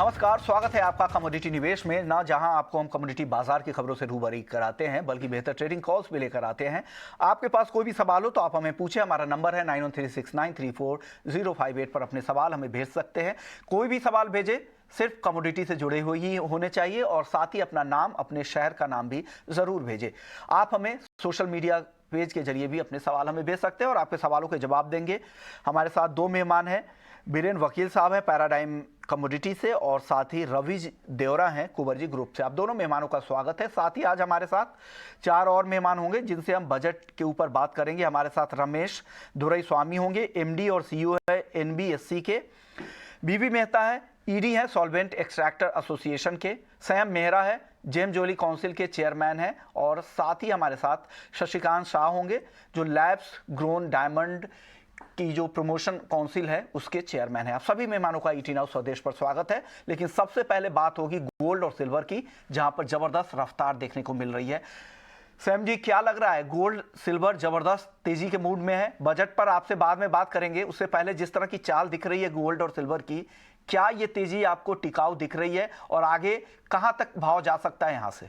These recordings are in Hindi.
नमस्कार, स्वागत है आपका कमोडिटी निवेश में। ना जहां आपको हम कमोडिटी बाजार की खबरों से रूबरू कराते हैं, बल्कि बेहतर ट्रेडिंग कॉल्स भी लेकर आते हैं। आपके पास कोई भी सवाल हो तो आप हमें पूछें। हमारा नंबर है 9136934058 पर अपने सवाल हमें भेज सकते हैं। कोई भी सवाल भेजे, सिर्फ कमोडिटी से जुड़े हुए ही होने चाहिए और साथ ही अपना नाम, अपने शहर का नाम भी जरूर भेजें। आप हमें सोशल मीडिया पेज के जरिए भी अपने सवाल हमें भेज सकते हैं और आपके सवालों के जवाब देंगे। हमारे साथ दो मेहमान हैं। बीरेन वकील साहब हैं पैराडाइम कमोडिटी से, और साथ ही रविज देवरा हैं कुबरजी ग्रुप से। आप दोनों मेहमानों का स्वागत है। साथ ही आज हमारे साथ चार और मेहमान होंगे जिनसे हम बजट के ऊपर बात करेंगे। हमारे साथ रमेश दुरई स्वामी होंगे, एमडी और सीईओ है एनबीएससी के। बीबी मेहता है, ईडी है सॉल्वेंट एक्सट्रैक्टर एसोसिएशन के। सैम मेहरा है, जेम जोली काउंसिल के चेयरमैन हैं। और साथ ही हमारे साथ शशिकांत शाह होंगे जो लैब्स ग्रोन डायमंड की जो प्रमोशन काउंसिल है उसके चेयरमैन है। आप सभी मेहमानों का ईटी नाउ स्वदेश पर स्वागत है। लेकिन सबसे पहले बात होगी गोल्ड और सिल्वर की, जहां पर जबरदस्त रफ्तार देखने को मिल रही है। सैम जी, क्या लग रहा है? गोल्ड सिल्वर जबरदस्त तेजी के मूड में है। बजट पर आपसे बाद में बात करेंगे, उससे पहले जिस तरह की चाल दिख रही है गोल्ड और सिल्वर की, क्या ये तेजी आपको टिकाऊ दिख रही है और आगे कहां तक भाव जा सकता है यहां से?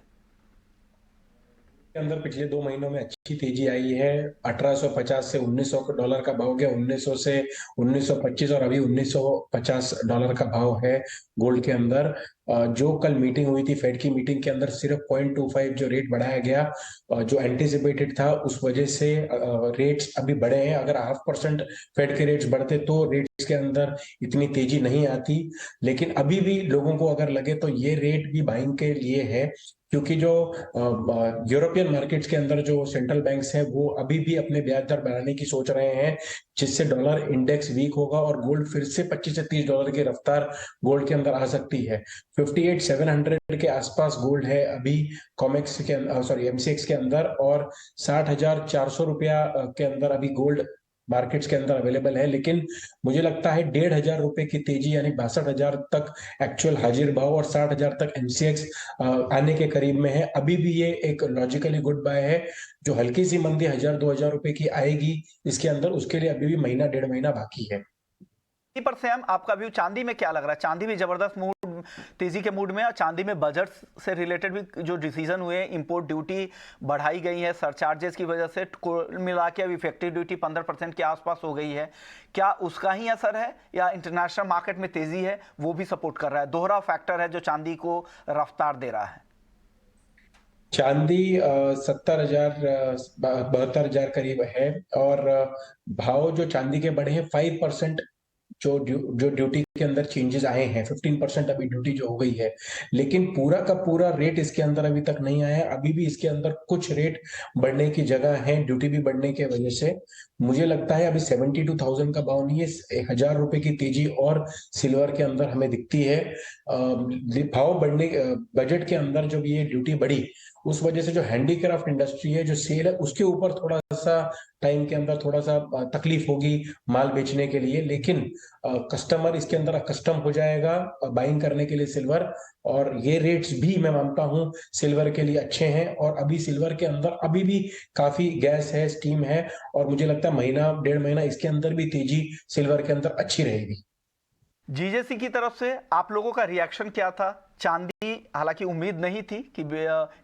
के अंदर पिछले 2 महीनों में अच्छी तेजी आई है। 1850 से $1900 का भाव गया, 1900 से 1925 और अभी $1950 का भाव है गोल्ड के अंदर। जो कल मीटिंग हुई थी फेड की मीटिंग के अंदर, सिर्फ 0.25 जो रेट बढ़ाया गया, जो एंटिसिपेटेड था उस वजह से रेट्स अभी बढ़े हैं। अगर 0.5% फेड के रेट्स बढ़ते तो रेट्स के अंदर इतनी तेजी नहीं आती। लेकिन अभी भी लोगों को अगर लगे तो ये रेट भी बाइंग के लिए है, क्योंकि जो यूरोपियन मार्केट्स के अंदर जो सेंट्रल बैंक्स हैं वो अभी भी अपने ब्याज दर बढ़ाने की सोच रहे हैं, जिससे डॉलर इंडेक्स वीक होगा और गोल्ड फिर से 25 से 30 डॉलर की रफ्तार गोल्ड के अंदर आ सकती है। 58,700 के आसपास गोल्ड है अभी कॉमेक्स के एमसीएक्स के अंदर, और 60,400 रुपया के अंदर अभी गोल्ड मार्केट्स के अंदर अवेलेबल है। लेकिन मुझे लगता है 1,500 रुपए की तेजी, यानी 62,000 तक एक्चुअल हाजिर भाव और 60,000 तक एमसीएक्स आने के करीब में है। अभी भी ये एक लॉजिकली गुड बाय है। जो हल्की सी मंदी 1,000-2,000 रुपए की आएगी इसके अंदर, उसके लिए अभी भी महीना डेढ़ महीना बाकी है। पर सैम, आपका व्यू चांदी में क्या लग रहा है? चांदी भी जबरदस्त मूड, तेजी के मूड में है। और चांदी में बजट से रिलेटेड भी जो डिसीजन हुए, इंपोर्ट ड्यूटी बढ़ाई गई है सरचार्जेस की वजह से, कुल मिला के अब इफेक्टिव ड्यूटी 15% के आसपास हो गई है। क्या उसका ही असर है या इंटरनेशनल मार्केट में तेजी है वो भी सपोर्ट कर रहा है? दोहरा फैक्टर है जो चांदी को रफ्तार दे रहा है। चांदी 70,000 72,000 करीब है, और भाव जो चांदी के बढ़े हैं 5%। जो ड्यूटी के अंदर चेंजेस आए हैं, 15% अभी ड्यूटी जो हो गई है, लेकिन पूरा का पूरा रेट इसके अंदर अभी तक नहीं आया है। अभी भी इसके अंदर कुछ रेट बढ़ने की जगह है, ड्यूटी भी बढ़ने के वजह से। मुझे लगता है अभी 72,000 का भाव नहीं है, 1,000 रुपए की तेजी और सिल्वर के अंदर हमें दिखती है। भाव बढ़ने, बजट के अंदर जब ये ड्यूटी बढ़ी उस वजह से जो हैंडीक्राफ्ट इंडस्ट्री है, जो सेल है, उसके ऊपर थोड़ा सा टाइम के अंदर थोड़ा सा तकलीफ होगी माल बेचने के लिए। लेकिन कस्टमर इसके अंदर कस्टम हो जाएगा बाइंग करने के लिए सिल्वर, और ये रेट्स भी मैं मानता हूं सिल्वर के लिए अच्छे हैं। और अभी सिल्वर के अंदर अभी भी काफी गैस है, स्टीम है, और मुझे लगता है महीना डेढ़ महीना इसके अंदर भी तेजी सिल्वर के अंदर अच्छी रहेगी। जीजेसी की तरफ से आप लोगों का रिएक्शन क्या था? चांदी, हालांकि उम्मीद नहीं थी कि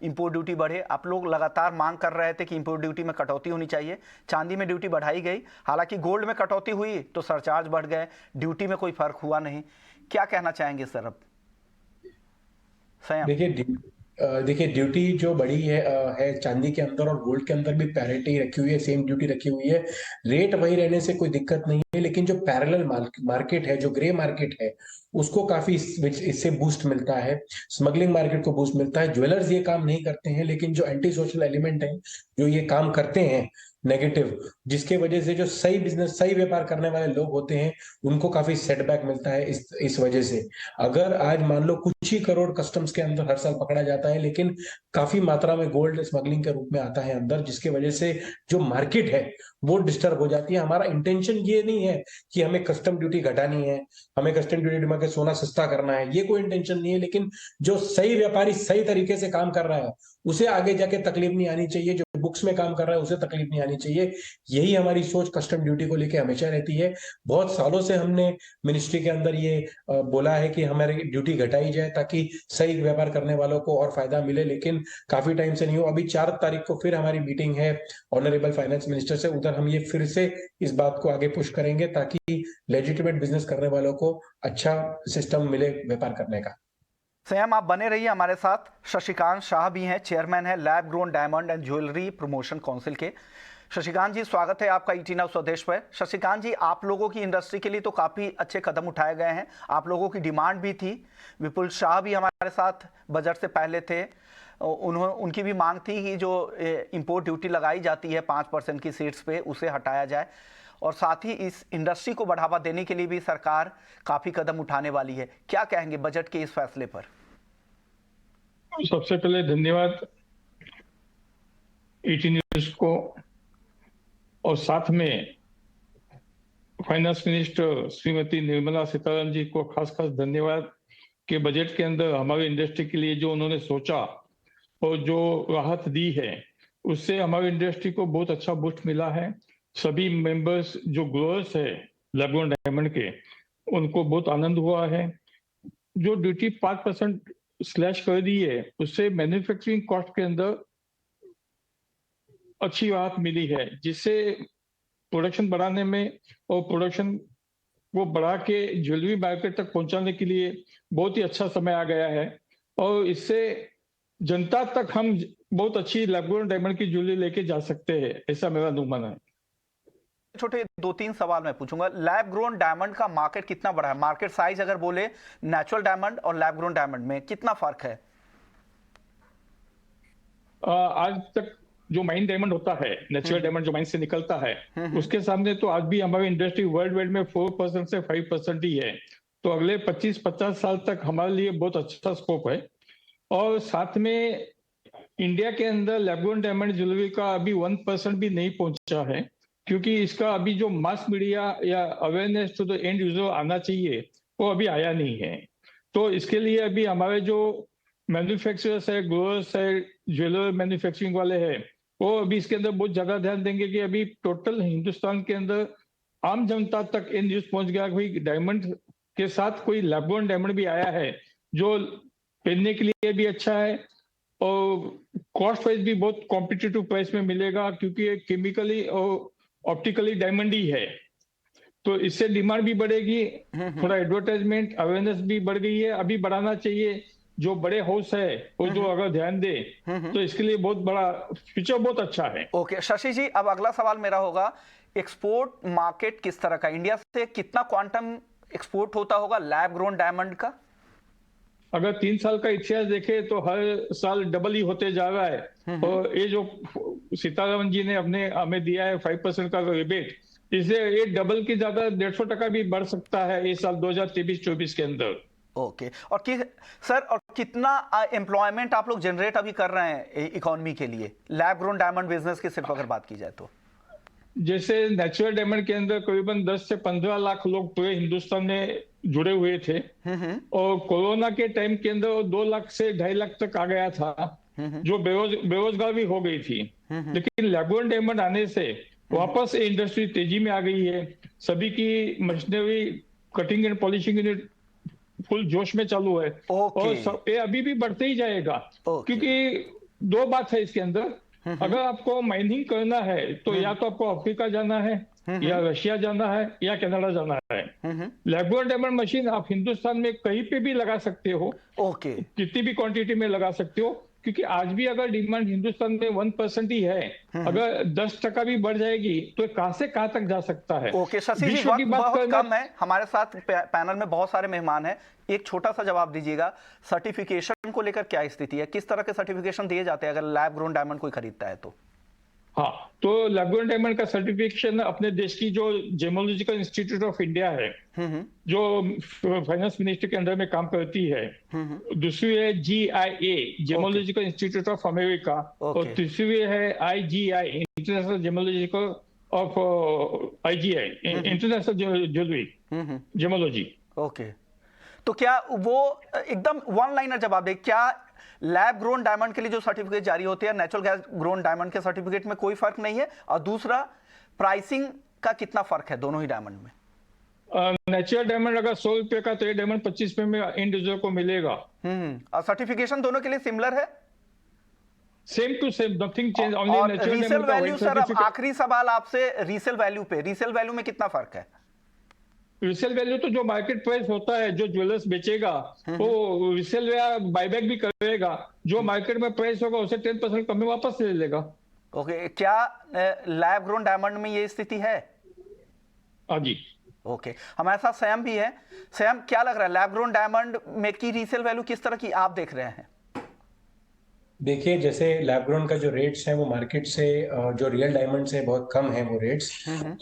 इंपोर्ट ड्यूटी बढ़े। आप लोग लगातार मांग कर रहे थे कि इंपोर्ट ड्यूटी में कटौती होनी चाहिए। चांदी में ड्यूटी बढ़ाई गई, हालांकि गोल्ड में कटौती हुई तो सरचार्ज बढ़ गए, ड्यूटी में कोई फर्क हुआ नहीं। क्या कहना चाहेंगे सर अब? सैम। देखिए ड्यूटी जो बड़ी है चांदी के अंदर और गोल्ड के अंदर भी पैरिटी रखी हुई है, सेम ड्यूटी रखी हुई है। रेट वही रहने से कोई दिक्कत नहीं है, लेकिन जो पैरेलल मार्केट है, जो ग्रे मार्केट है, उसको काफी इससे बूस्ट मिलता है। स्मगलिंग मार्केट को बूस्ट मिलता है। ज्वेलर्स ये काम नहीं करते हैं, लेकिन जो एंटी सोशल एलिमेंट है जो ये काम करते हैं नेगेटिव, जिसके वजह से जो सही बिजनेस, सही व्यापार करने वाले लोग होते हैं उनको काफी सेटबैक मिलता है इस वजह से। अगर आज मान लो कुछ ही करोड़ कस्टम्स के अंदर हर साल पकड़ा जाता है, लेकिन काफी मात्रा में गोल्ड स्मगलिंग के रूप में आता है अंदर, जिसकी वजह से जो मार्केट है वो डिस्टर्ब हो जाती है। हमारा इंटेंशन ये नहीं है कि हमें कस्टम ड्यूटी घटानी है, हमें कस्टम ड्यूटी में के सोना सस्ता करना है, ये कोई इंटेंशन नहीं है। लेकिन जो सही व्यापारी सही तरीके से काम कर रहा है उसे आगे जाके तकलीफ नहीं आनी चाहिए। जो बुक्स में काम कर रहा है उसे तकलीफ नहीं आनी चाहिए। यही हमारी सोच कस्टम ड्यूटी को लेके हमेशा रहती है। बहुत सालों से हमने मिनिस्ट्री के अंदर ये बोला है कि हमारी ड्यूटी घटाई जाए ताकि सही व्यापार करने वालों को और फायदा मिले, लेकिन काफी टाइम से नहीं हो। अभी 4 तारीख को फिर हमारी मीटिंग है ऑनरेबल फाइनेंस मिनिस्टर से, उधर हम ये फिर से इस बात को आगे पुश करेंगे ताकि लेजिटिमेट बिजनेस करने वालों को अच्छा सिस्टम मिले व्यापार करने का। सैम, आप बने रहिए हमारे साथ। शशिकांत शाह भी हैं, चेयरमैन है lab grown diamond and jewellery promotion council के। शशिकांत जी, स्वागत है आपका ईटी नाउ स्वदेश पर। शशिकांत जी, आप लोगों की इंडस्ट्री के लिए तो काफ़ी अच्छे कदम उठाए गए हैं, आप लोगों की डिमांड भी थी। विपुल शाह भी हमारे साथ बजट से पहले थे, उनकी भी मांग थी कि जो इंपोर्ट ड्यूटी लगाई जाती है 5% की सीड्स पे, उसे हटाया जाए, और साथ ही इस इंडस्ट्री को बढ़ावा देने के लिए भी सरकार काफ़ी कदम उठाने वाली है। क्या कहेंगे बजट के इस फैसले पर? सबसे पहले धन्यवाद ईटी न्यूज को, और साथ में फाइनेंस मिनिस्टर श्रीमती निर्मला सीतारमण जी को खास धन्यवाद कि बजट के अंदर हमारी इंडस्ट्री के लिए जो उन्होंने सोचा और जो राहत दी है, उससे हमारी इंडस्ट्री को बहुत अच्छा बूस्ट मिला है। सभी मेंबर्स जो ग्रोअर्स है लैब ग्रोन डायमंड के, उनको बहुत आनंद हुआ है। जो ड्यूटी 5% स्लैश कर दी है, उससे मैन्युफैक्चरिंग कॉस्ट के अंदर अच्छी राहत मिली है, जिससे प्रोडक्शन बढ़ाने में और प्रोडक्शन को बढ़ा के ज्वेलरी मार्केट तक पहुंचाने के लिए बहुत ही अच्छा समय आ गया है, और इससे जनता तक हम बहुत अच्छी लैब ग्रोन डायमंड की ज्वेलरी लेके जा सकते हैं, ऐसा मेरा अनुमान है। छोटे 2-3 सवाल मैं पूछूंगा। लैब ग्रोन डायमंड का मार्केट कितना बड़ा है? मार्केट साइज अगर बोले नेचुरल डायमंड और लैब ग्रोन डायमंड में कितना फर्क है? आज तक जो माइन डायमंड होता है, नेचुरल डायमंड जो माइन से निकलता है, उसके सामने तो आज भी हमारी इंडस्ट्री वर्ल्ड वाइड में 4% से 5% ही है। तो अगले 25-50 साल तक हमारे लिए बहुत अच्छा स्कोप है। और साथ में इंडिया के अंदर लैब ग्रोन डायमंड ज्वेलरी का अभी 1% भी नहीं पहुंचा है, क्योंकि इसका अभी जो मास मीडिया या awareness to the end user आना चाहिए, वो अभी आया नहीं है। तो इसके लिए अभी हमारे जो मैन्युफैक्चरर्स है, ग्रोअर्स है, ज्वेलर मैन्युफैक्चरिंग वाले हैं, वो अभी इसके अंदर बहुत ज्यादा ध्यान देंगे कि अभी टोटल हिंदुस्तान के अंदर आम जनता तक ये न्यूज पहुंच गया कि डायमंड के साथ कोई लैब ग्रोन डायमंड भी आया है, जो पहनने के लिए भी अच्छा है और कॉस्ट वाइज भी बहुत कॉम्पिटिटिव प्राइस में मिलेगा, क्योंकि ये केमिकली और ऑप्टिकली डायमंड ही है। तो इससे डिमांड भी बढ़ेगी, थोड़ा एडवर्टाइजमेंट अवेयरनेस भी बढ़ गई है, अभी बढ़ाना चाहिए। जो बड़े हाउस है वो जो अगर ध्यान दे तो इसके लिए बहुत बड़ा फ्यूचर बहुत अच्छा है। ओके शशि जी, अब अगला सवाल मेरा होगा, एक्सपोर्ट मार्केट किस तरह का, इंडिया से कितना क्वांटम एक्सपोर्ट होता होगा लैब ग्रोन डायमंड का? अगर 3 साल का इतिहास देखे तो हर साल डबल ही होते जा रहा है। और ये जो सीतारमण जी ने हमें दिया है 5% का रिबेट, इससे ये डबल की ज्यादा 150% भी बढ़ सकता है इस साल 2023-24 के अंदर। ओके और सर, और कितना एम्प्लॉयमेंट आप लोग जनरेट अभी कर रहे हैं इकोनॉमी के लिए, लैब ग्रोन डायमंड बिजनेस की सिर्फ अगर बात की जाए तो? जैसे नेचुरल डायमंड के अंदर करीबन 10 से 15 लाख लोग पूरे हिंदुस्तान में जुड़े हुए थे, और कोरोना के टाइम के अंदर 2 लाख से 2.5 लाख तक आ गया था, जो बेरोजगार भी हो गई थी। लेकिन लैब ग्रोन डायमंड आने से वापस इंडस्ट्री तेजी में आ गई है। सभी की machinery, cutting and polishing unit full जोश में चालू है, और ये अभी भी बढ़ते ही जाएगा। क्योंकि 2 बात है इसके अंदर, अगर आपको माइनिंग करना है तो या तो आपको अफ्रीका जाना है, या रशिया जाना है, या कनाडा जाना है। लैब ग्रोन डायमंड मशीन आप हिंदुस्तान में कहीं पे भी लगा सकते हो, कितनी भी क्वांटिटी में लगा सकते हो, क्योंकि आज भी अगर डिमांड हिंदुस्तान में 1% ही है, अगर 10% भी बढ़ जाएगी तो कहां से कहां तक जा सकता है। ओके शशि जी, वक्त बहुत कम है, हमारे साथ पैनल में बहुत सारे मेहमान हैं, एक छोटा सा जवाब दीजिएगा, सर्टिफिकेशन को लेकर क्या स्थिति है, किस तरह के सर्टिफिकेशन दिए जाते हैं अगर लैब ग्रोन डायमंड कोई खरीदता है तो? हाँ, तो लैब ग्रोन डायमंड का सर्टिफिकेशन अपने देश की जो जेमोलॉजिकल इंस्टीट्यूट ऑफ इंडिया है, जो फाइनेंस मिनिस्ट्री के अंदर में काम करती है, दूसरी है GIA, Gemological Institute of America, और तीसरी है IGI, International Gemological of IGI, International Jewellery Gemology. Okay, तो क्या वो एकदम वन लाइनर जवाब दे, क्या लैब ग्रोन डायमंड के लिए जो सर्टिफिकेट जारी होते हैं नेचुरल गैस ग्रोन डायमंड के सर्टिफिकेट में कोई फर्क नहीं है, और दूसरा प्राइसिंग का कितना फर्क है दोनों ही डायमंड में? नेचुरल डायमंड अगर 100 रुपए का तो ये डायमंड 25 रुपए में इंड यूजर को मिलेगा। और सर्टिफिकेशन दोनों के लिए सिमिलर है, same to same, nothing change, और ओनली नेचुरल रीसेल डायमंड का वैल्यू वाइट सर, अब सर्टिफिकेट। आखिरी सवाल आपसे रीसेल वैल्यू पे, रीसेल वैल्यू में कितना फर्क है? रीसेल वैल्यू तो जो मार्केट प्राइस होता है, जो ज्वेलर्स बेचेगा वो रीसेल या बायबैक भी करेगा, जो मार्केट में प्राइस होगा उसे 10% कम में वापस ले लेगा। ओके, क्या लैब ग्रोन डायमंड में ये स्थिति है? हाँ जी। ओके, हमारे साथ सैम भी है। सैम, क्या लग रहा है लैब ग्रोन डायमंड में की रीसेल वैल्यू किस तरह की आप देख रहे हैं? देखिए, जैसे लैब ग्रोन का जो रेट्स हैं वो मार्केट से जो रियल डायमंड से बहुत कम है वो रेट्स।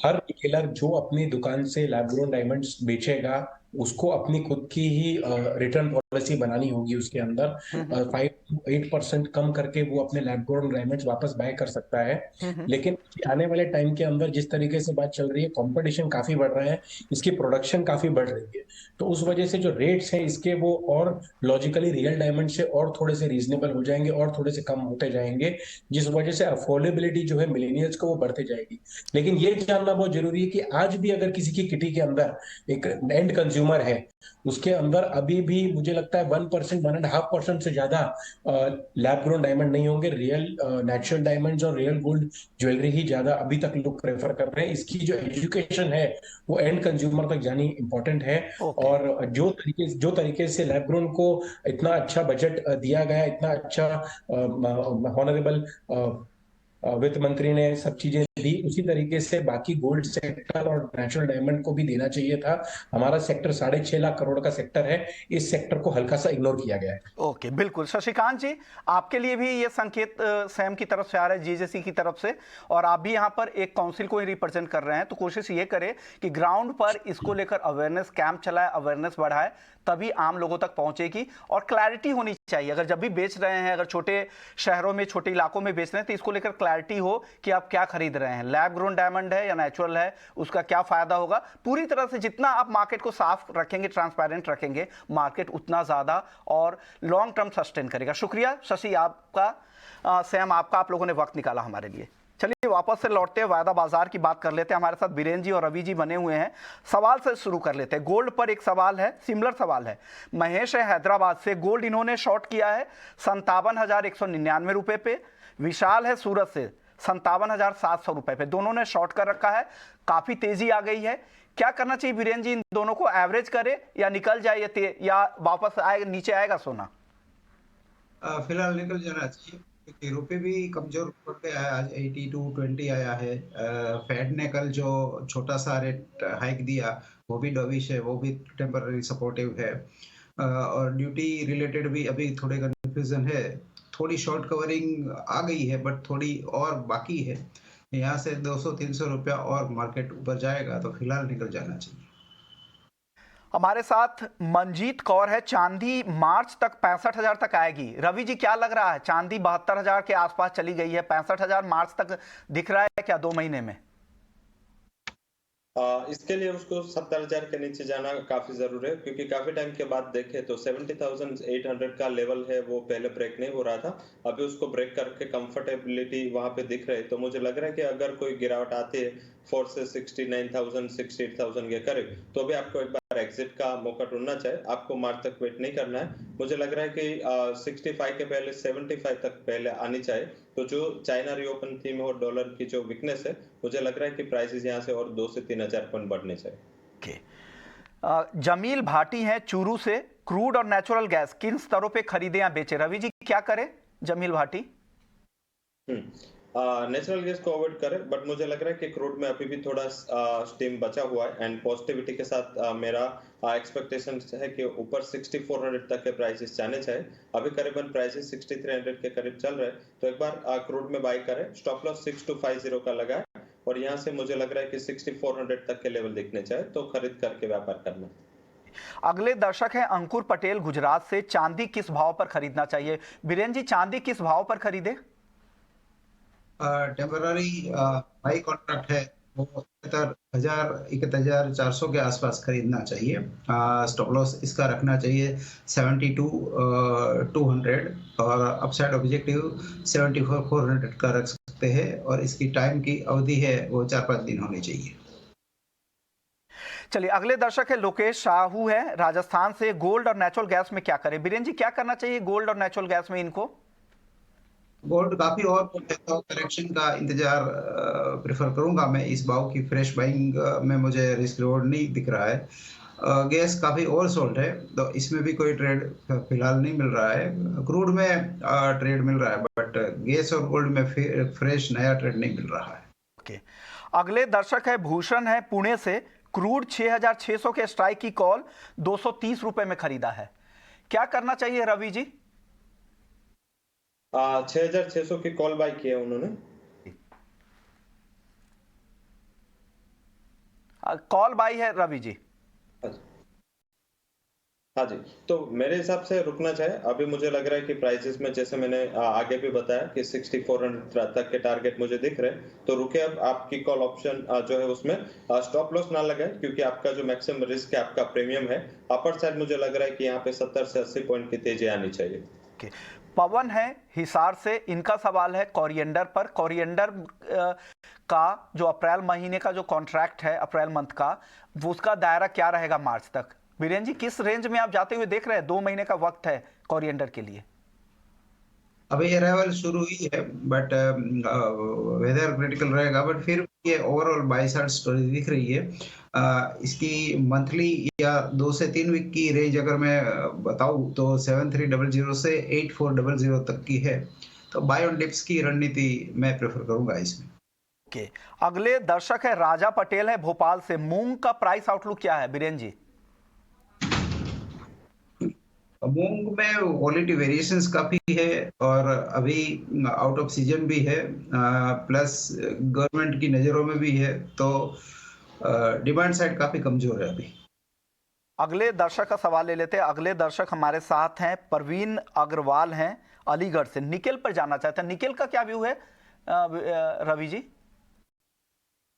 हर रिटेलर जो अपनी दुकान से लैब ग्रोन डायमंड्स बेचेगा उसको अपनी खुद की ही रिटर्न पॉलिसी बनानी होगी। उसके अंदर 5-8% कम करके वो अपने लैब ग्रोन डायमंड्स वापस बाय कर सकता है। लेकिन आने वाले टाइम के अंदर जिस तरीके से बात चल रही है, कंपटीशन काफी बढ़ रहा है, इसकी प्रोडक्शन काफी बढ़ रही है, तो उस वजह से जो रेट्स हैं इसके वो और लॉजिकली रियल डायमंड से और थोड़े से रीजनेबल हो जाएंगे और थोड़े से कम होते जाएंगे, जिस वजह से अफोर्डेबिलिटी जो है मिलेनियल्स को वो बढ़ते जाएगी। लेकिन ये जानना बहुत जरूरी है कि आज भी अगर किसी की किटी के अंदर एक एंड कंज्यूमर है, उसके अंदर अभी भी मुझे लगता है 1%, 1.5% से ज्यादा लैब ग्रोन डायमंड नहीं होंगे। रियल नेचुरल डायमंड्स और रियल गोल्ड ज्वेलरी ही ज्यादा अभी तक लोग प्रेफर कर रहे हैं। इसकी जो एजुकेशन है वो एंड कंज्यूमर तक जानी इंपॉर्टेंट है। और जो तरीके से लैब ग्रोन को इतना अच्छा बजट दिया गया, इतना अच्छा ऑनरेबल वित्त मंत्री ने सब चीजें दी, उसी तरीके से बाकी गोल्ड सेक्टर और नेचुरल डायमंड को भी देना चाहिए था। हमारा सेक्टर 6.5 लाख करोड़ का सेक्टर है, इस सेक्टर को हल्का सा इग्नोर किया गया है। ओके, बिल्कुल। शशिकांत जी, आपके लिए भी ये संकेत सैम की तरफ से आ रहा है, जीजेसी की तरफ से, और आप भी यहाँ पर एक काउंसिल को ही रिप्रेजेंट कर रहे हैं, तो कोशिश ये करें कि ग्राउंड पर इसको लेकर अवेयरनेस कैंप चलाए, अवेयरनेस बढ़ाए, तभी आम लोगों तक पहुंचेगी। और क्लैरिटी होनी चाहिए, अगर जब भी बेच रहे हैं, अगर छोटे शहरों में, छोटे इलाकों में बेच रहे हैं, तो इसको लेकर क्लैरिटी हो कि आप क्या खरीद रहे हैं, लैब ग्रोन डायमंड है या नेचुरल है, उसका क्या फायदा होगा। पूरी तरह से जितना आप मार्केट को साफ रखेंगे, ट्रांसपेरेंट रखेंगे, मार्केट उतना ज्यादा और लॉन्ग टर्म सस्टेन करेगा। शुक्रिया शशि आपका, सैम आपका, आप लोगों ने वक्त निकाला हमारे लिए। चलिए वापस से लौटते हैं, वायदा बाजार की बात कर लेते हैं। हमारे साथ बीरेन जी और रवि जी बने हुए हैं। सवाल से शुरू कर लेते हैं। गोल्ड पर एक सवाल है, सिमिलर सवाल है। महेश है हैदराबाद से, गोल्ड इन्होंने शॉर्ट किया है 57,199 रुपए पे। विशाल है सूरत से 57,700 रुपए पे, दोनों ने शॉर्ट कर रखा है। काफी तेजी आ गई है, क्या करना चाहिए बीरेन जी? इन दोनों को एवरेज करे या निकल जाए, या वापस आएगा, नीचे आएगा सोना? फिलहाल निकल जाना चाहिए क्योंकि रुपये भी कमजोर पड़ गया है। आज 82.20 आया है। फेड ने कल जो छोटा सा रेट हाइक दिया वो भी डॉविश है, वो भी टेम्पररी सपोर्टिव है। और ड्यूटी रिलेटेड भी अभी थोड़े कंफ्यूजन है। थोड़ी शॉर्ट कवरिंग आ गई है बट थोड़ी और बाकी है। यहाँ से 200-300 रुपया और मार्केट ऊपर जाएगा तो फिलहाल निकल जाना चाहिए। हमारे साथ मंजीत कौर है, चांदी मार्च तक 65,000 तक आएगी। रवि जी क्या लग रहा है? चांदी 72,000 के आसपास चली गई है, 65,000 मार्च तक दिख रहा है क्या 2 महीने में? इसके लिए उसको 70,000 के नीचे जाना काफी जरूरी है, क्योंकि काफी टाइम के बाद देखे तो 70,800 का लेवल है वो पहले ब्रेक नहीं हो रहा था। अभी उसको ब्रेक करके कंफर्टेबिलिटी वहां पे दिख रही है, तो मुझे लग रहा है कि अगर कोई गिरावट आती है 4 से 69,000 68,000 के करीब, तो भी आपको एक बार एग्जिट का मौका ढूंढना चाहिए। आपको मार्च तक वेट नहीं करना है। मुझे लग रहा है कि 65 के पहले 75 तक पहले आनी चाहिए। तो जो चाइना रीओपन थीम और डॉलर की जो वीकनेस है, मुझे लग रहा है कि प्राइसेस यहाँ से और 2 से 3,000 पॉइंट बढ़ने चाहिए। जमील भाटी है चूरू से, क्रूड और नेचुरल गैस किन स्तरों पे खरीदे या बेचे? रवि जी क्या करे जमील भाटी? नेचुरल गैस को अवॉइड करें, बट मुझे लग रहा है कि क्रूड में अभी भी थोड़ा स्टीम बचा हुआ है। एंड पॉजिटिविटी के साथ मेरा एक्सपेक्टेशन है कि ऊपर 6400 तक के प्राइसेस जाने चाहिए। अभी करीबन प्राइसेस 6300 के करीब चल रहे हैं, तो एक बार क्रूड में बाय करें। स्टॉप लॉस 6250 का लगा है और यहाँ से मुझे लग रहा है कि 6400 तक के लेवल दिखने चाहिए, तो खरीद करके व्यापार करना। अगले दर्शक हैं अंकुर पटेल गुजरात से, चांदी किस भाव पर खरीदना चाहिए? बीरेन जी चांदी किस भाव पर खरीदे? टेम्पररी हाई कॉन्ट्रैक्ट है वो 71,400 के आसपास खरीदना चाहिए। स्टॉप लॉस इसका रखना चाहिए 72,200 और अपसाइड ऑब्जेक्टिव 74,400 का रख सकते हैं और इसकी टाइम की अवधि है वो 4-5 दिन होनी चाहिए। चलिए अगले दर्शक है लोकेश साहू है राजस्थान से। गोल्ड और नेचुरल गैस में क्या करें बीरेन जी, क्या करना चाहिए गोल्ड और नेचुरल गैस में इनको? गोल्ड काफी और करेक्शन का इंतजार प्रेफर करूंगा मैं। इस भाव की फ्रेश बाइंग में मुझे रिस्क रिवॉर्ड नहीं दिख रहा है। गैस काफी ओवर सोल्ड है तो इसमें भी कोई ट्रेड फिलहाल नहीं मिल रहा है। क्रूड में ट्रेड मिल रहा है बट गैस और गोल्ड में फ्रेश नया ट्रेड नहीं मिल रहा है। ओके, अगले दर्शक है भूषण है पुणे से। क्रूड 6,600 के स्ट्राइक की कॉल 230 रुपए में खरीदा है, क्या करना चाहिए रवि जी? 6,600 की कॉल बाय की है उन्होंने। कॉल बाई है रवि जी। हाँ जी, तो मेरे हिसाब से रुकना चाहिए। अभी मुझे लग रहा है कि प्राइसेस में जैसे मैंने आगे भी बताया कि 6400 तक के टारगेट मुझे दिख रहे हैं, तो रुके। अब आपकी कॉल ऑप्शन जो है उसमें स्टॉप लॉस ना लगाए क्योंकि आपका जो मैक्सिमम रिस्क है आपका प्रीमियम है। अपर साइड मुझे लग रहा है कि यहाँ पे 70 से 80 पॉइंट की तेजी आनी चाहिए। ओके, पवन है हिसार से। इनका सवाल है कोरिएंडर पर। कोरिएंडर का जो अप्रैल महीने का जो कॉन्ट्रैक्ट है अप्रैल मंथ का, वो उसका दायरा क्या रहेगा मार्च तक? बीरेन जी किस रेंज में आप जाते हुए देख रहे हैं? 2 महीने का वक्त है कोरिएंडर के लिए। अभी अराइवल शुरू हुई है बट वेदर क्रिटिकल रहेगा बट फिर ये ओवरऑल बाई साइड स्टोरी दिख रही है। इसकी मंथली या 2 से 3 वीक की रेंज अगर मैं बताऊं तो 7300 से 8400 तक की है। तो बाय ऑन डिप्स की रणनीति मैं प्रेफर करूंगा इसमें। ओके, अगले दर्शक है राजा पटेल है भोपाल से। मूंग का प्राइस आउटलुक क्या है बीरेन जी? मूंग में क्वालिटी वेरिएशंस काफी है और अभी आउट ऑफ सीजन भी है प्लस गवर्नमेंट की नजरों में भी है तो डिमांड साइड काफी कमजोर है अभी। अगले दर्शक का सवाल ले लेते हैं। अगले दर्शक हमारे साथ हैं परवीन अग्रवाल हैं अलीगढ़ से। निकेल पर जाना चाहते हैं, निकेल का क्या व्यू है रवि जी?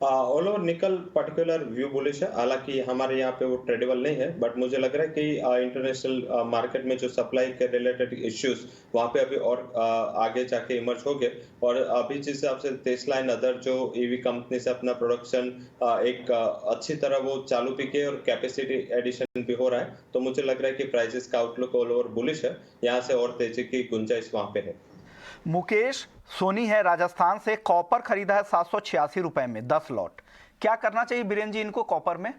ऑल ओवर निकल पर्टिकुलर व्यू बुलिश है। हालांकि हमारे यहाँ पे वो ट्रेडेबल नहीं है बट मुझे लग रहा है कि इंटरनेशनल मार्केट में जो सप्लाई के रिलेटेड इश्यूज वहाँ पे अभी और आगे जाके इमर्ज हो गए। और अभी जिस हिसाब से टेस्ला एंड अदर जो ईवी कंपनी से अपना प्रोडक्शन एक अच्छी तरह वो चालू भी किए और कैपेसिटी एडिशन भी हो रहा है, तो मुझे लग रहा है कि प्राइसेस का आउटलुक ऑल ओवर बुलिश है। यहाँ से और तेजी की गुंजाइश वहाँ पे है। मुकेश सोनी है राजस्थान से। कॉपर खरीदा है 786 रुपए में 10 लॉट, क्या करना चाहिए बीरेन जी इनको कॉपर में?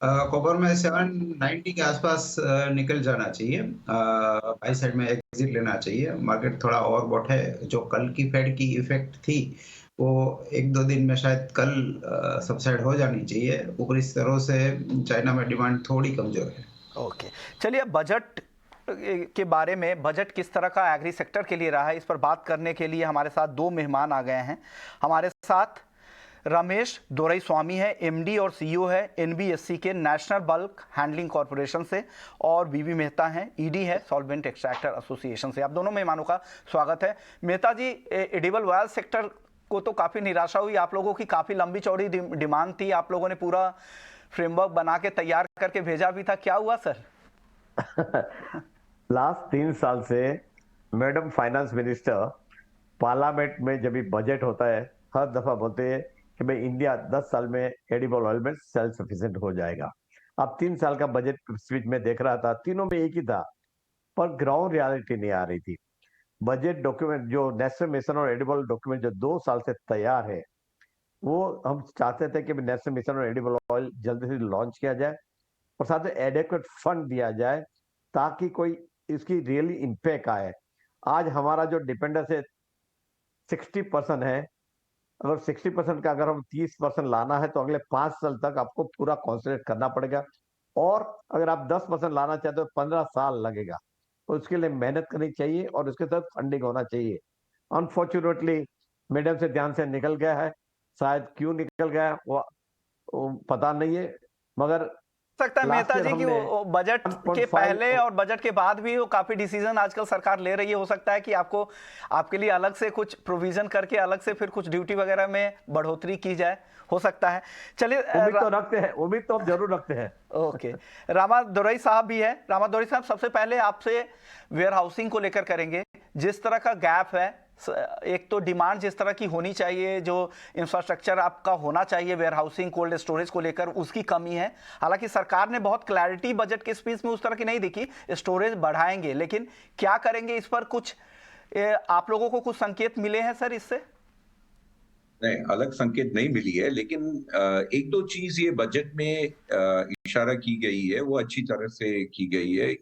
कॉपर में 790 के आसपास निकल जाना चाहिए। बाई साइड में एग्जिट लेना चाहिए। मार्केट थोड़ा और बॉट है। जो कल की फेड की इफेक्ट थी वो 1-2 दिन में शायद कल सबसाइड हो जानी चाहिए। ऊपरी स्तरों से चाइना में डिमांड थोड़ी कमजोर है। ओके, चलिए बजट के बारे में, बजट किस तरह का एग्री सेक्टर के लिए रहा है, इस पर बात करने के लिए हमारे साथ 2 मेहमान आ गए हैं। हमारे साथ रमेश दोरई स्वामी है, एमडी और सीईओ है एनबीएससी के नेशनल बल्क हैंडलिंग कॉरपोरेशन से, और बीबी मेहता हैं ईडी है सॉल्वेंट एक्सट्रैक्टर एसोसिएशन से। आप दोनों मेहमानों का स्वागत है। मेहता जी, एडिबल ऑयल सेक्टर को तो काफ़ी निराशा हुई आप लोगों की, काफ़ी लंबी चौड़ी डिमांड थी, आप लोगों ने पूरा फ्रेमवर्क बना के तैयार करके भेजा भी था, क्या हुआ सर? लास्ट 3 साल से मैडम फाइनेंस मिनिस्टर पार्लियामेंट में जब भी बजट होता है हर दफा बोलते हैं कि भाई इंडिया 10 साल में एडिबल ऑयल में सेल्फ सफिशिएंट हो जाएगा। अब 3 साल का बजट स्पीच में देख रहा था, तीनों में एक ही था, पर ग्राउंड रियलिटी नहीं आ रही थी। बजट डॉक्यूमेंट जो नेशनल मिशन और एडिबल डॉक्यूमेंट जो 2 साल से तैयार है, वो हम चाहते थे कि नेशनल मिशन और एडिबल ऑयल जल्दी से लॉन्च किया जाए और साथ में एडेक्वेट फंड दिया जाए ताकि कोई इसकी रियली इम्पैक्ट आए। आज हमारा जो डिपेंडेंस है 60% है। अगर 60% का अगर हम 30% लाना है तो अगले 5 साल तक आपको पूरा कॉन्सेंट्रेट करना पड़ेगा, और अगर आप 10% लाना चाहते हो 15 साल लगेगा। तो उसके लिए मेहनत करनी चाहिए और उसके साथ फंडिंग होना चाहिए। अनफॉर्चुनेटली मैडम से ध्यान से निकल गया है, शायद क्यों निकल गया वो पता नहीं है, मगर सकता है Last मेहता year जी कि हमने वो बजट के 1.5 पहले और बजट के बाद भी वो काफी डिसीजन आजकल सरकार ले रही है। हो सकता है कि आपको आपके लिए अलग से कुछ प्रोविजन करके अलग से फिर कुछ ड्यूटी वगैरह में बढ़ोतरी की जाए, हो सकता है। चलिए उम्मीद तो रखते हैं, उम्मीद तो हम जरूर रखते हैं। ओके, रामा दोरई साहब भी है। रामा दोरई साहब, सबसे पहले आपसे वेयर हाउसिंग को लेकर करेंगे। जिस तरह का गैप है, एक तो डिमांड जिस तरह की होनी चाहिए, जो इंफ्रास्ट्रक्चर आपका होना चाहिए वेयर हाउसिंग कोल्ड स्टोरेज को लेकर, उसकी कमी है। हालांकि सरकार ने बहुत क्लैरिटी बजट के स्पीच में उस तरह की नहीं दिखी, स्टोरेज बढ़ाएंगे, लेकिन क्या करेंगे इस पर कुछ आप लोगों को कुछ संकेत मिले हैं सर इससे? नहीं, अलग संकेत नहीं मिली है, लेकिन एक दो चीज ये बजट में इशारा की गई है, वो अच्छी तरह से की गई है।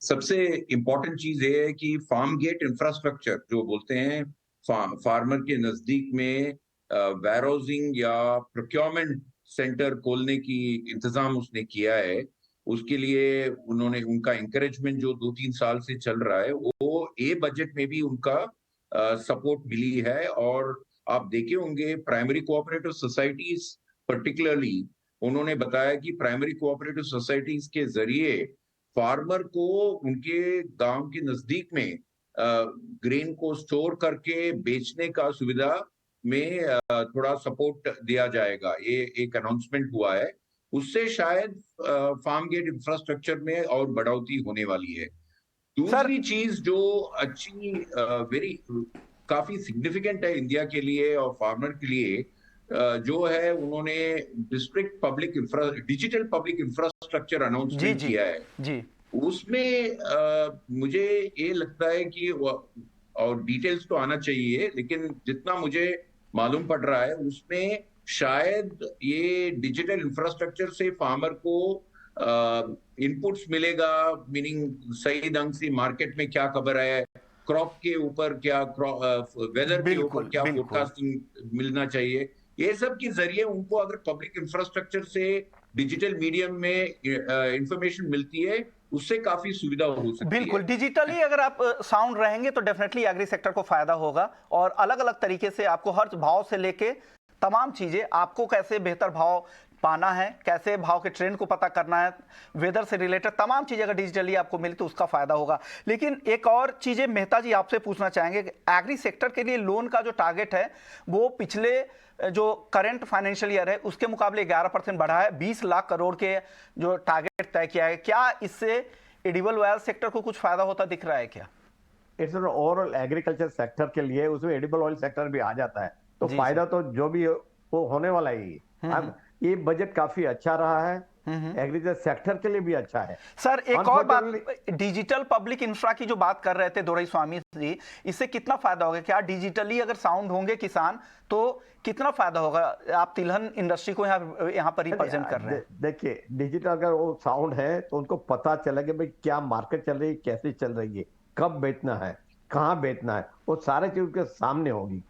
सबसे इम्पोर्टेंट चीज ये है कि फार्म गेट इंफ्रास्ट्रक्चर जो बोलते हैं, फार्मर के नजदीक में वेयर हाउसिंग या प्रोक्योरमेंट सेंटर खोलने की इंतजाम उसने किया है। उसके लिए उन्होंने उनका इंकरेजमेंट जो 2-3 साल से चल रहा है, वो ए बजट में भी उनका सपोर्ट मिली है। और आप देखे होंगे प्राइमरी कोऑपरेटिव सोसाइटीज पर्टिकुलरली, उन्होंने बताया कि प्राइमरी कोऑपरेटिव सोसाइटीज के जरिए फार्मर को उनके गांव के नजदीक में ग्रेन को स्टोर करके बेचने का सुविधा में थोड़ा सपोर्ट दिया जाएगा। ये एक अनाउंसमेंट हुआ है, उससे शायद फार्म गेट इंफ्रास्ट्रक्चर में और बढ़ोतरी होने वाली है। दूसरी चीज जो अच्छी वेरी काफी सिग्निफिकेंट है इंडिया के लिए और फार्मर के लिए, जो है उन्होंने डिजिटल पब्लिक इंफ्रास्ट्रक्चर अनाउंसमेंट किया है जी। उसमें मुझे ये लगता है कि और डिटेल्स तो आना चाहिए, लेकिन जितना मुझे मालूम पड़ रहा है उसमें शायद ये डिजिटल इंफ्रास्ट्रक्चर से फार्मर को इनपुट्स मिलेगा, मीनिंग सही ढंग से मार्केट में क्या खबर है, क्रॉप के ऊपर क्या, वेदर के ऊपर क्या फोरकास्टिंग मिलना चाहिए। ये सब के जरिए उनको अगर पब्लिक इंफ्रास्ट्रक्चर से डिजिटल मीडियम में इंफॉर्मेशन मिलती है, उससे काफी सुविधा हो सकती है। बिल्कुल, डिजिटली अगर आप साउंड रहेंगे तो डेफिनेटली एग्री सेक्टर को फायदा होगा, और अलग अलग तरीके से आपको हर भाव से लेके तमाम चीजें, आपको कैसे बेहतर भाव पाना है, कैसे भाव के ट्रेंड को पता करना है, वेदर से रिलेटेड तमाम चीजें अगर डिजिटली आपको मिली तो उसका फायदा होगा। लेकिन एक और चीजें मेहता जी आपसे पूछना चाहेंगे, एग्री सेक्टर के लिए लोन का जो टारगेट है वो पिछले जो करंट फाइनेंशियल ईयर है उसके मुकाबले 11% बढ़ा है, 20 लाख करोड़ के जो टारगेट तय किया है। क्या इससे एडिबल ऑयल सेक्टर को कुछ फायदा होता दिख रहा है क्या? इट्स ओवरऑल एग्रीकल्चर सेक्टर के लिए, उसमें एडिबल ऑयल सेक्टर भी आ जाता है, तो फायदा तो जो भी वो होने वाला ही। अब ये बजट काफी अच्छा रहा है, एग्रीकल्चर सेक्टर के लिए भी अच्छा है। सर एक और बात, डिजिटल पब्लिक इंफ्रा की जो बात कर रहे थे दोरई स्वामी जी, इससे कितना फायदा होगा? क्या डिजिटली अगर साउंड होंगे किसान तो कितना फायदा होगा? आप तिलहन इंडस्ट्री को यहाँ पर रिप्रेजेंट कर रहे हैं। देखिए, डिजिटल अगर वो साउंड है तो उनको पता चलेगा भाई क्या मार्केट चल रही है, कैसे चल रही है, कब बेचना है, कहाँ बेचना है, वो सारे चीज उसके सामने होगी,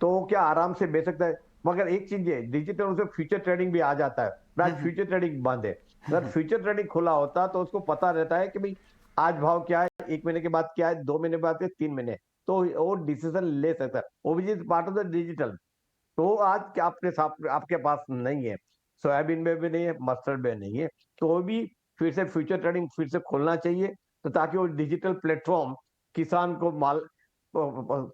तो क्या आराम से बेच सकता है। मगर एक चीज है, डिजिटल उसमें फ्यूचर ट्रेडिंग भी आ जाता है। फ्यूचर ट्रेडिंग बंद है, अगर फ्यूचर ट्रेडिंग खुला होता तो उसको पता रहता है कि भाई आज भाव क्या है, 1 महीने के बाद क्या है, 2 महीने बाद, 3 महीने, तो वो डिसीजन ले सकता है। वो भी पार्ट ऑफ द डिजिटल। तो आज क्या आपके पास नहीं है, सोयाबीन में भी नहीं है, मस्टर्ड में नहीं है, तो वो भी फिर से फ्यूचर ट्रेडिंग फिर से खोलना चाहिए, तो ताकि वो डिजिटल प्लेटफॉर्म किसान को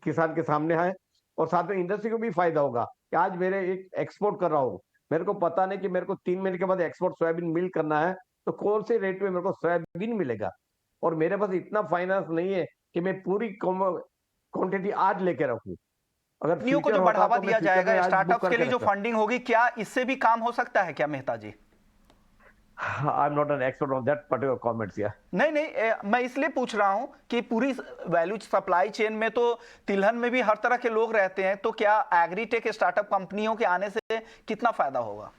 किसान के सामने आए, और साथ में इंडस्ट्री को भी फायदा होगा कि आज मेरे एक एक्सपोर्ट कर रहा हूँ, मेरे को पता नहीं कि मेरे को 3 महीने के बाद एक्सपोर्ट सोयाबीन मिल करना है, तो कौन से रेट में मेरे को सोयाबीन मिलेगा, और मेरे पास इतना फाइनेंस नहीं है कि मैं पूरी क्वांटिटी आज लेके रखूं। अगर कंपनियों को जो बढ़ावा दिया जाएगा, स्टार्टअप्स के लिए जो फंडिंग होगी, क्या इससे भी काम हो सकता है क्या मेहता जी? I'm not an expert on that particular comments here. नहीं, मैं इसलिए पूछ रहा हूं कि पूरी वैल्यू सप्लाई चेन में तो तिलहन में भी हर तरह के लोग रहते हैं, तो क्या एग्रीटेक स्टार्टअप कंपनियों के आने से कितना फायदा होगा?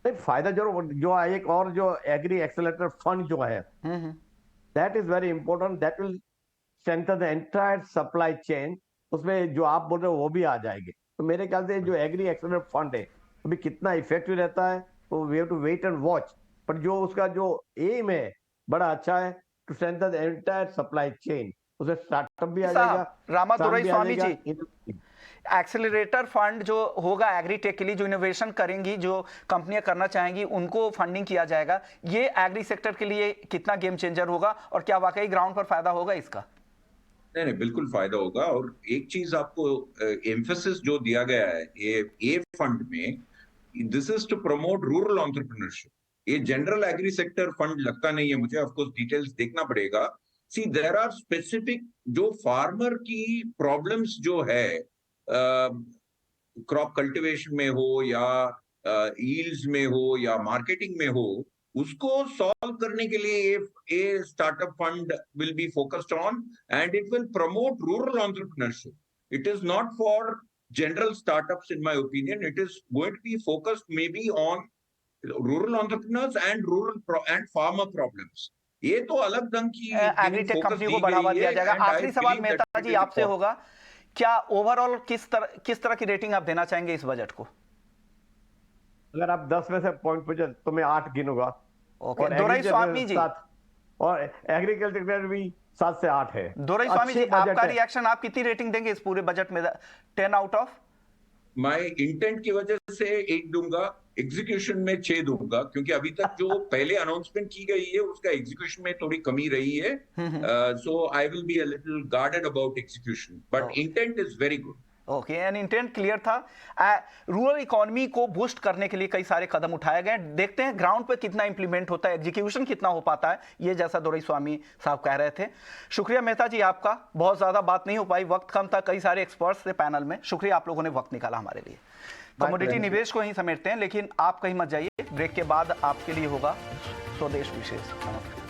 नहीं, फायदा जो एक और जो एग्री एक्सेलरेटर फंड जो है, that is very important, that will strengthen the entire supply chain. उसमें जो आप बोल रहे हो वो भी आ जाएंगे, तो मेरे ख्याल से जो एग्री एक्सेलरेटर फंड है अभी कितना इफेक्टिव रहता है, तो we have to wait and watch. पर जो उसका जो एम है बड़ा अच्छा है, to strengthen the entire supply chain, उसे स्टार्टअप भी आ जाएगा। Rama Doraiswamy ji, accelerator fund जो होगा एग्रीटेक के लिए, जो इनोवेशन करेंगी, जो कंपनियां करना चाहेंगी, उनको फंडिंग किया जाएगा, ये एग्री सेक्टर के लिए कितना गेम चेंजर होगा और क्या वाकई ग्राउंड पर फायदा होगा इसका? नहीं, बिल्कुल फायदा होगा। और एक चीज आपको एम्फेसिस जो दिया गया है ये फंड में, this is to promote rural entrepreneurship. ये जनरल एग्री सेक्टर फंड लगता नहीं है मुझे, ऑफ कोर्स डिटेल्स देखना पड़ेगा। सी देयर आर स्पेसिफिक जो फार्मर की प्रॉब्लम्स जो है क्रॉप कल्टीवेशन में हो या यील्ड्स में हो या मार्केटिंग में हो, उसको सॉल्व करने के लिए ये startup fund will be focused on and it will promote rural entrepreneurship. It is not for general startups in my opinion. It is going to be focused maybe on rural entrepreneurs and farmer problems. ये तो अलग ढंग की एग्रीटेक कंपनी को बढ़ावा दिया जाएगा। आखिरी सवाल मेहता जी आपसे होगा, क्या ओवरऑल किस तरह की रेटिंग आप देना चाहेंगे इस बजट को? अगर आप 10 में से पॉइंट पूछे तो मैं 8 गिनूंगा। ओके, दोराईस्वामी जी, और एग्रीकल्चर भी 7 से 8 है। दोराईस्वामी जी, आपका रिएक्शन, आप कितनी रेटिंग देंगे इस पूरे बजट में 10 आउट ऑफ? मैं इंटेंट की वजह से 1 दूंगा, एग्जीक्यूशन में 6 दूंगा, क्योंकि अभी तक जो पहले अनाउंसमेंट की गई है उसका एग्जीक्यूशन में थोड़ी कमी रही है। So I will be a little guarded about execution, but intent is very good. Okay, and intent clear था। रूरल इकोनॉमी को बूस्ट करने के लिए कई सारे कदम उठाए गए, देखते हैं ग्राउंड पे कितना इंप्लीमेंट होता है, एग्जीक्यूशन कितना हो पाता है, ये जैसा दोराईस्वामी साहब कह रहे थे। शुक्रिया मेहता जी आपका, बहुत ज्यादा बात नहीं हो पाई, वक्त कम था, कई सारे एक्सपर्ट्स थे पैनल में, शुक्रिया आप लोगों ने वक्त निकाला हमारे लिए। कमोडिटी निवेश को ही समेटते हैं, लेकिन आप कहीं मत जाइए, ब्रेक के बाद आपके लिए होगा स्वदेश विशेष। नमस्कार।